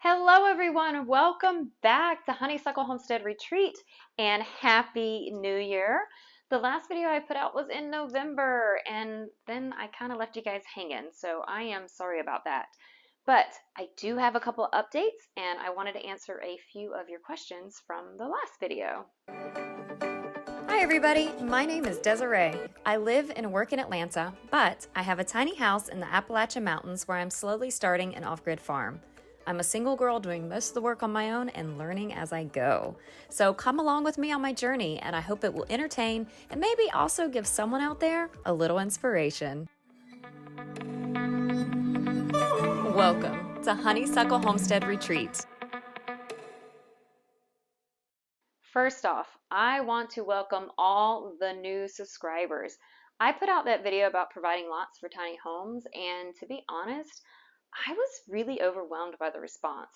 Hello everyone, welcome back to Honeysuckle Homestead Retreat and Happy New Year. The last video I put out was in November and then I kind of left you guys hanging, so I am sorry about that. But I do have a couple updates and I wanted to answer a few of your questions from the last video. Hi everybody, my name is Desiree. I live and work in Atlanta, but I have a tiny house in the Appalachian Mountains where I'm slowly starting an off-grid farm. I'm a single girl doing most of the work on my own and learning as I go. So come along with me on my journey and I hope it will entertain and maybe also give someone out there a little inspiration. Welcome to Honeysuckle Homestead Retreat. First off, I want to welcome all the new subscribers. I put out that video about providing lots for tiny homes, and to be honest, I was really overwhelmed by the response.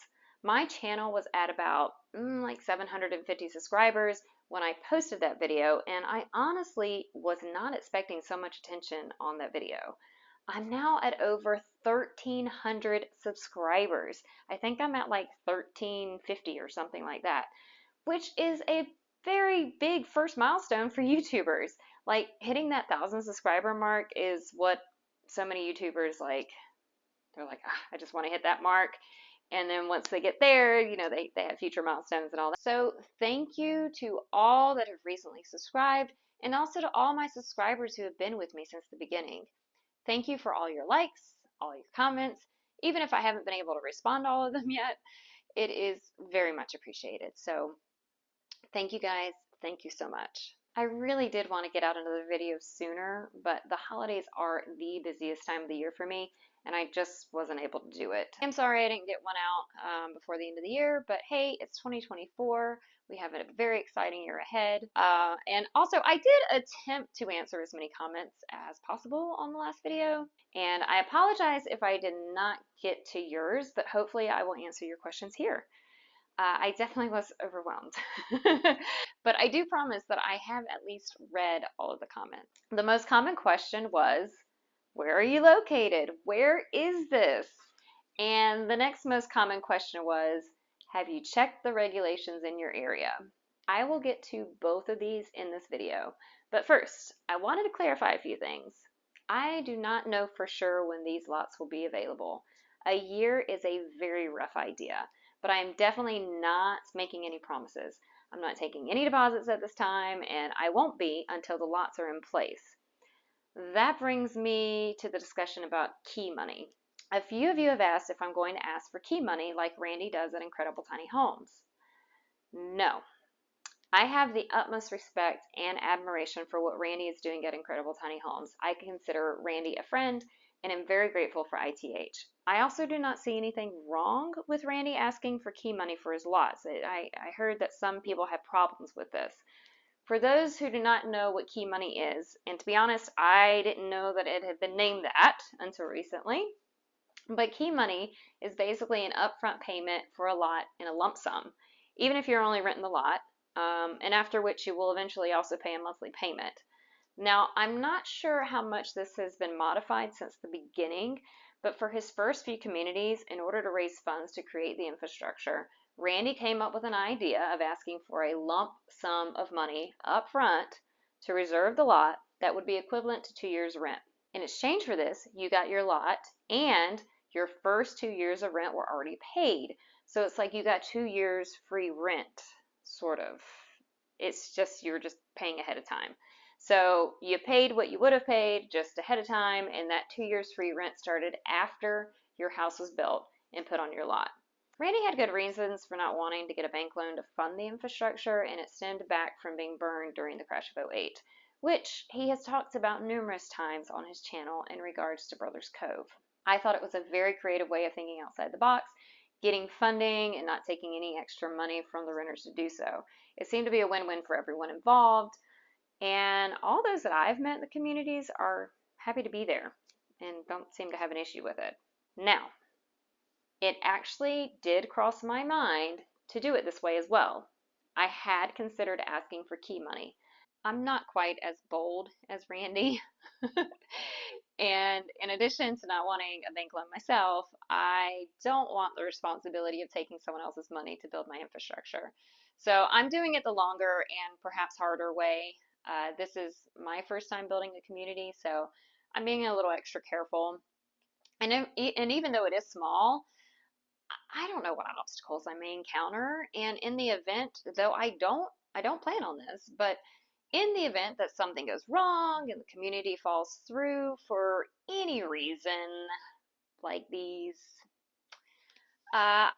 My channel was at about like 750 subscribers when I posted that video, and I honestly was not expecting so much attention on that video. I'm now at over 1,300 subscribers. I think I'm at like 1,350 or something like that, which is a very big first milestone for YouTubers. Like hitting that 1,000 subscriber mark is what so many YouTubers like. They're like, I just want to hit that mark. And then once they get there, they have future milestones and all that. So thank you to all that have recently subscribed and also to all my subscribers who have been with me since the beginning. Thank you for all your likes, all your comments. Even if I haven't been able to respond to all of them yet, it is very much appreciated. So thank you guys. Thank you so much. I really did want to get out another video sooner, but the holidays are the busiest time of the year for me, and I just wasn't able to do it. I'm sorry I didn't get one out before the end of the year, but hey, it's 2024. We have a very exciting year ahead. And also, I did attempt to answer as many comments as possible on the last video, and I apologize if I did not get to yours, but hopefully I will answer your questions here. I definitely was overwhelmed. But I do promise that I have at least read all of the comments. The most common question was, where are you located? Where is this? And the next most common question was, have you checked the regulations in your area? I will get to both of these in this video. But first, I wanted to clarify a few things. I do not know for sure when these lots will be available. A year is a very rough idea, but I am definitely not making any promises. I'm not taking any deposits at this time, and I won't be until the lots are in place. That brings me to the discussion about key money. A few of you have asked if I'm going to ask for key money like Randy does at Incredible Tiny Homes. No. I have the utmost respect and admiration for what Randy is doing at Incredible Tiny Homes. I consider Randy a friend and am very grateful for ITH. I also do not see anything wrong with Randy asking for key money for his lots. I heard that some people have problems with this. For those who do not know what key money is, and to be honest, I didn't know that it had been named that until recently, but key money is basically an upfront payment for a lot in a lump sum, even if you're only renting the lot, and after which you will eventually also pay a monthly payment. Now, I'm not sure how much this has been modified since the beginning, but for his first few communities, in order to raise funds to create the infrastructure, Randy came up with an idea of asking for a lump sum of money up front to reserve the lot that would be equivalent to 2 years' rent. In exchange for this, you got your lot and your first 2 years of rent were already paid. So it's like you got 2 years free rent, sort of. It's just you're just paying ahead of time. So you paid what you would have paid just ahead of time, and that 2 years free rent started after your house was built and put on your lot. Randy had good reasons for not wanting to get a bank loan to fund the infrastructure and it stemmed back from being burned during the crash of '08, which he has talked about numerous times on his channel in regards to Brothers Cove. I thought it was a very creative way of thinking outside the box, getting funding and not taking any extra money from the renters to do so. It seemed to be a win-win for everyone involved, and all those that I've met in the communities are happy to be there and don't seem to have an issue with it. Now, it actually did cross my mind to do it this way as well. I had considered asking for key money. I'm not quite as bold as Randy. And in addition to not wanting a bank loan myself, I don't want the responsibility of taking someone else's money to build my infrastructure. So I'm doing it the longer and perhaps harder way. This is my first time building a community, so I'm being a little extra careful. And even though it is small, I don't know what obstacles I may encounter. And in the event, though I don't plan on this, but in the event that something goes wrong and the community falls through for any reason like these, I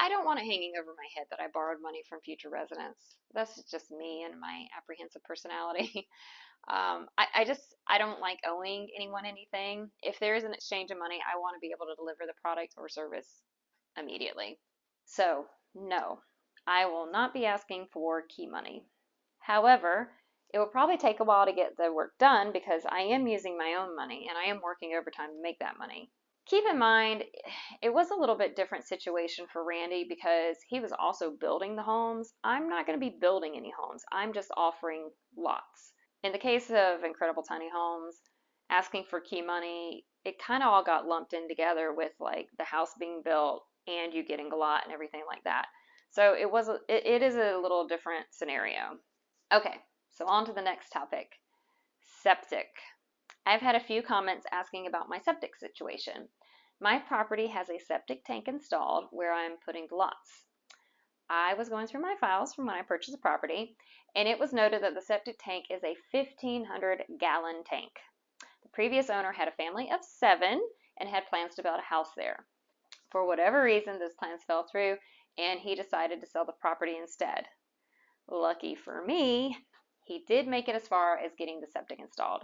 don't want it hanging over my head that I borrowed money from future residents. That's just me and my apprehensive personality. I don't like owing anyone anything. If there is an exchange of money, I want to be able to deliver the product or service immediately. So, no, I will not be asking for key money. However, it will probably take a while to get the work done because I am using my own money and I am working overtime to make that money. Keep in mind, it was a little bit different situation for Randy because he was also building the homes. I'm not going to be building any homes. I'm just offering lots. In the case of Incredible Tiny Homes, asking for key money, it kind of all got lumped in together with like the house being built and you getting a lot and everything like that. So it is a little different scenario. Okay, so on to the next topic, septic. I've had a few comments asking about my septic situation. My property has a septic tank installed where I'm putting lots. I was going through my files from when I purchased the property, and it was noted that the septic tank is a 1,500-gallon tank. The previous owner had a family of 7 and had plans to build a house there. For whatever reason, those plans fell through, and he decided to sell the property instead. Lucky for me, he did make it as far as getting the septic installed.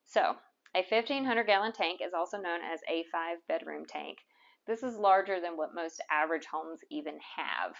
So, a 1,500-gallon tank is also known as a 5-bedroom tank. This is larger than what most average homes even have.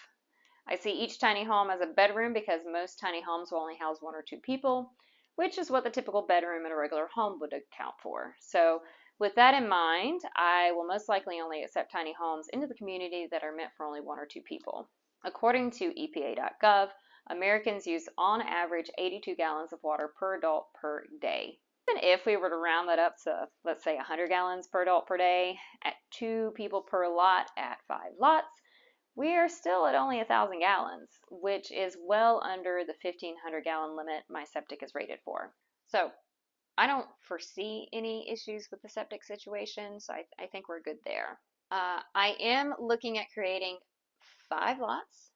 I see each tiny home as a bedroom because most tiny homes will only house 1 or 2 people, which is what the typical bedroom in a regular home would account for. So, with that in mind, I will most likely only accept tiny homes into the community that are meant for only 1 or 2 people. According to EPA.gov, Americans use on average 82 gallons of water per adult per day. Even if we were to round that up to, let's say, 100 gallons per adult per day, at 2 people per lot at 5 lots, we are still at only 1,000 gallons, which is well under the 1,500-gallon limit my septic is rated for. So I don't foresee any issues with the septic situation, so I think we're good there. I am looking at creating 5 lots,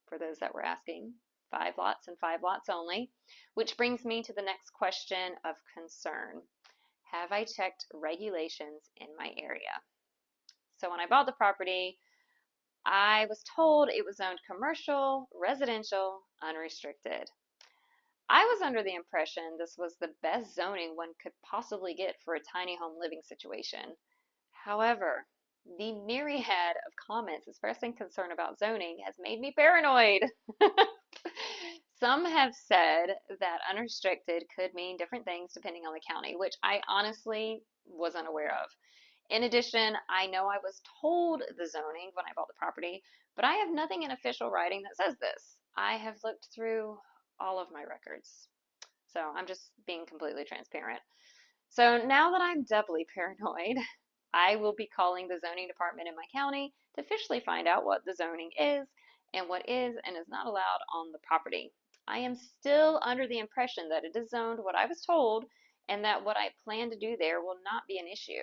for those that were asking, 5 lots and 5 lots only, which brings me to the next question of concern. Have I checked regulations in my area? So when I bought the property, I was told it was zoned commercial, residential, unrestricted. I was under the impression this was the best zoning one could possibly get for a tiny home living situation. However, the myriad of comments expressing concern about zoning has made me paranoid. Some have said that unrestricted could mean different things depending on the county, which I honestly was unaware of. In addition, I know I was told the zoning when I bought the property, but I have nothing in official writing that says this. I have looked through all of my records. So I'm just being completely transparent. So now that I'm doubly paranoid, I will be calling the zoning department in my county to officially find out what the zoning is and what is and is not allowed on the property. I am still under the impression that it is zoned what I was told and that what I plan to do there will not be an issue.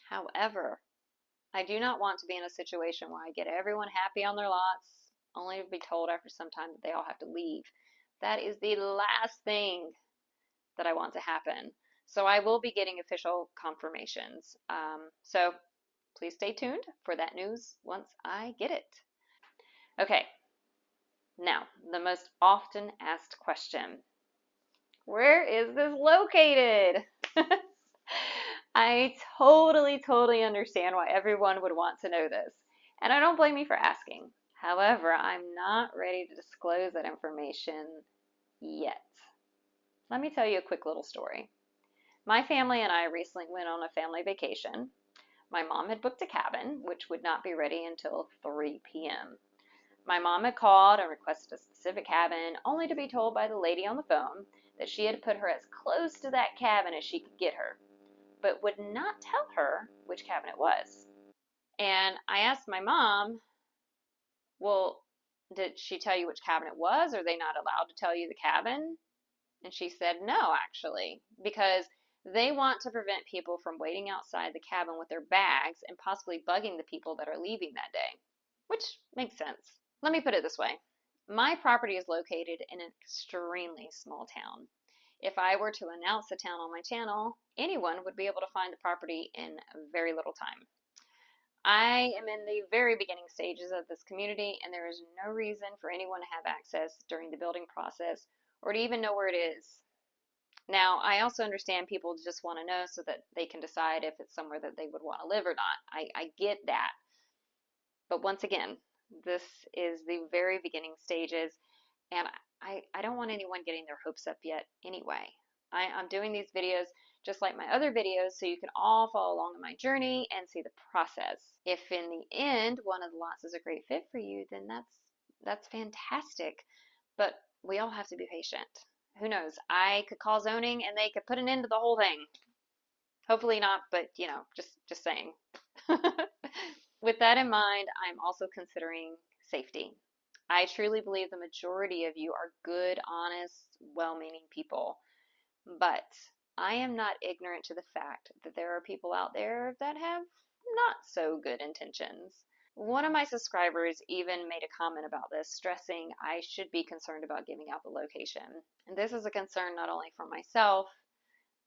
However, I do not want to be in a situation where I get everyone happy on their lots, only to be told after some time that they all have to leave. That is the last thing that I want to happen. So I will be getting official confirmations. So please stay tuned for that news once I get it. Okay, now the most often asked question. Where is this located? I totally understand why everyone would want to know this, and I don't blame you for asking. However, I'm not ready to disclose that information yet. Let me tell you a quick little story. My family and I recently went on a family vacation. My mom had booked a cabin, which would not be ready until 3 p.m. My mom had called and requested a specific cabin, only to be told by the lady on the phone that she had put her as close to that cabin as she could get her. but would not tell her which cabin it was. And I asked my mom, well, did she tell you which cabin it was? Are they not allowed to tell you the cabin? And she said, no, actually, because they want to prevent people from waiting outside the cabin with their bags and possibly bugging the people that are leaving that day, which makes sense. Let me put it this way. My property is located in an extremely small town. If I were to announce the town on my channel, anyone would be able to find the property in very little time. I am in the very beginning stages of this community, and there is no reason for anyone to have access during the building process or to even know where it is. Now, I also understand people just want to know so that they can decide if it's somewhere that they would want to live or not. I get that. But once again, this is the very beginning stages, and I don't want anyone getting their hopes up yet anyway. I'm doing these videos just like my other videos so you can all follow along on my journey and see the process. If in the end one of the lots is a great fit for you, then that's fantastic. But we all have to be patient. Who knows? I could call zoning and they could put an end to the whole thing. Hopefully not, but just saying. With that in mind, I'm also considering safety. I truly believe the majority of you are good, honest, well-meaning people, but I am not ignorant to the fact that there are people out there that have not so good intentions. One of my subscribers even made a comment about this, stressing I should be concerned about giving out the location. And this is a concern not only for myself,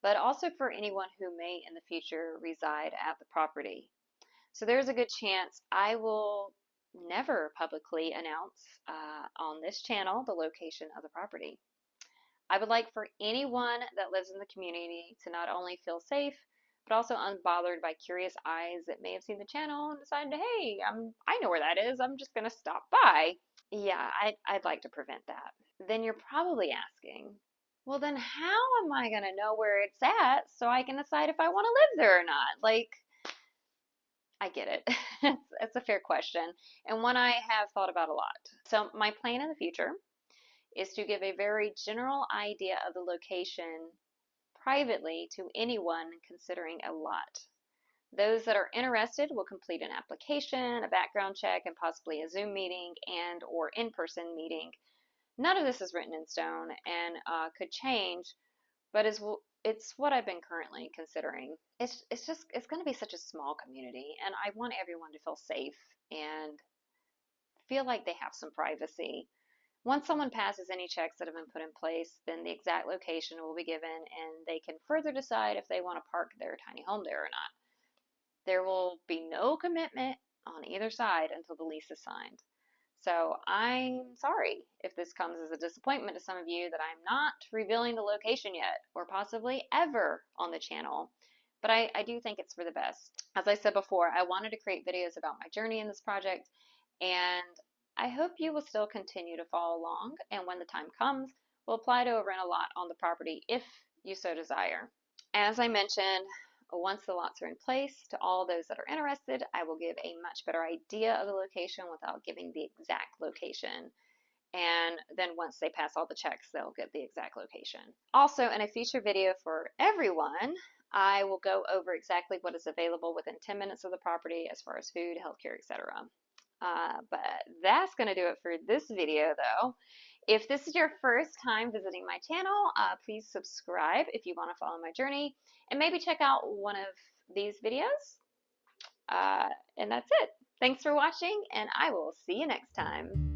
but also for anyone who may in the future reside at the property. So there's a good chance I will never publicly announce on this channel the location of the property. I would like for anyone that lives in the community to not only feel safe, but also unbothered by curious eyes that may have seen the channel and decided, hey, I know where that is. I'm just going to stop by. Yeah, I'd like to prevent that. Then you're probably asking, well, then how am I going to know where it's at so I can decide if I want to live there or not? Like, I get it. It's a fair question and one I have thought about a lot. So, my plan in the future is to give a very general idea of the location privately to anyone considering a lot. Those that are interested will complete an application, a background check, and possibly a Zoom meeting and or in-person meeting. None of this is written in stone and could change, but it's what I've been currently considering. It's going to be such a small community, and I want everyone to feel safe and feel like they have some privacy. Once someone passes any checks that have been put in place, then the exact location will be given and they can further decide if they want to park their tiny home there or not. There will be no commitment on either side until the lease is signed. So I'm sorry if this comes as a disappointment to some of you that I'm not revealing the location yet or possibly ever on the channel. But I do think it's for the best. As I said before, I wanted to create videos about my journey in this project, and I hope you will still continue to follow along, and when the time comes, we'll apply to rent a lot on the property if you so desire. As I mentioned, once the lots are in place, to all those that are interested, I will give a much better idea of the location without giving the exact location. And then once they pass all the checks, they'll get the exact location. Also, in a future video for everyone, I will go over exactly what is available within 10 minutes of the property as far as food, healthcare, etc. But that's going to do it for this video, though. If this is your first time visiting my channel, please subscribe if you want to follow my journey, and maybe check out one of these videos. And that's it. Thanks for watching, and I will see you next time.